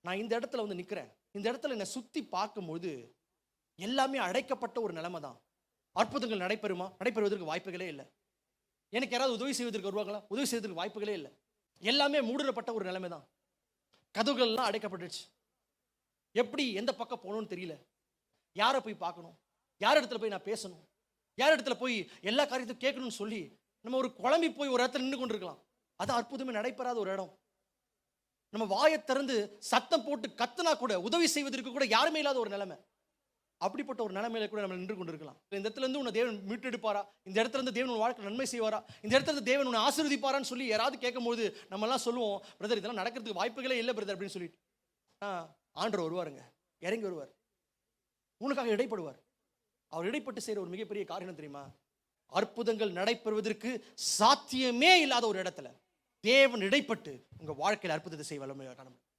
நான் இந்த இடத்துல வந்து நிற்கிறேன். இந்த இடத்துல என்னை சுற்றி பார்க்கும்போது எல்லாமே அடைக்கப்பட்ட ஒரு நிலைமை தான். அற்புதங்கள் நடைபெறுவதற்கு வாய்ப்புகளே இல்லை. எனக்கு யாராவது உதவி செய்வதற்கு வருவாங்களா? உதவி செய்வதற்கு வாய்ப்புகளே இல்லை. எல்லாமே மூடப்பட்ட ஒரு நிலைமை தான். கதவுகள்லாம் அடைக்கப்பட்டுச்சு. எப்படி எந்த பக்கம் போகணும்னு தெரியல. யாரை போய் பார்க்கணும், யார் இடத்துல போய் நான் பேசணும், யார் இடத்துல போய் எல்லா காரியத்தையும் கேட்கணும்னு சொல்லி நம்ம ஒரு குழம்பி போய் ஒரு இடத்துல நின்று கொண்டிருக்கலாம். அது அற்புதமே நடைபெறாத ஒரு இடம். நம்ம வாயை திறந்து சத்தம் போட்டு கத்துனா கூட உதவி செய்வதற்கு கூட யாருமே இல்லாத ஒரு நிலைமை. அப்படிப்பட்ட ஒரு நிலைமையில கூட நம்ம நின்று கொண்டிருக்கலாம். இந்த இடத்துல இருந்து உன்னை தேவன் மீட்டெடுப்பாரா? இந்த இடத்துல இருந்து தேவன் உன் வாழ்க்கை நன்மை செய்வாரா? இந்த இடத்துல இருந்து தேவன் உன்னை ஆசீர்வதிப்பாரான்னு சொல்லி யாராவது கேட்கும்போது நம்ம எல்லாம் சொல்லுவோம், பிரதர் இதெல்லாம் நடக்கிறதுக்கு வாய்ப்புகளே இல்லை பிரதர் அப்படின்னு சொல்லிட்டு. ஆண்டவர் வருவாருங்க, இறங்கி வருவார், உனக்காக இடைப்படுவார். அவர் இடைப்பட்டு செய்கிற ஒரு மிகப்பெரிய காரியம் தெரியுமா? அற்புதங்கள் நடைபெறுவதற்கு சாத்தியமே இல்லாத ஒரு இடத்துல தேவன் இடைப்பட்டு உங்க வாழ்க்கையில் அற்புதத்தை செய்ய வல்லமையாக காண முடியும்.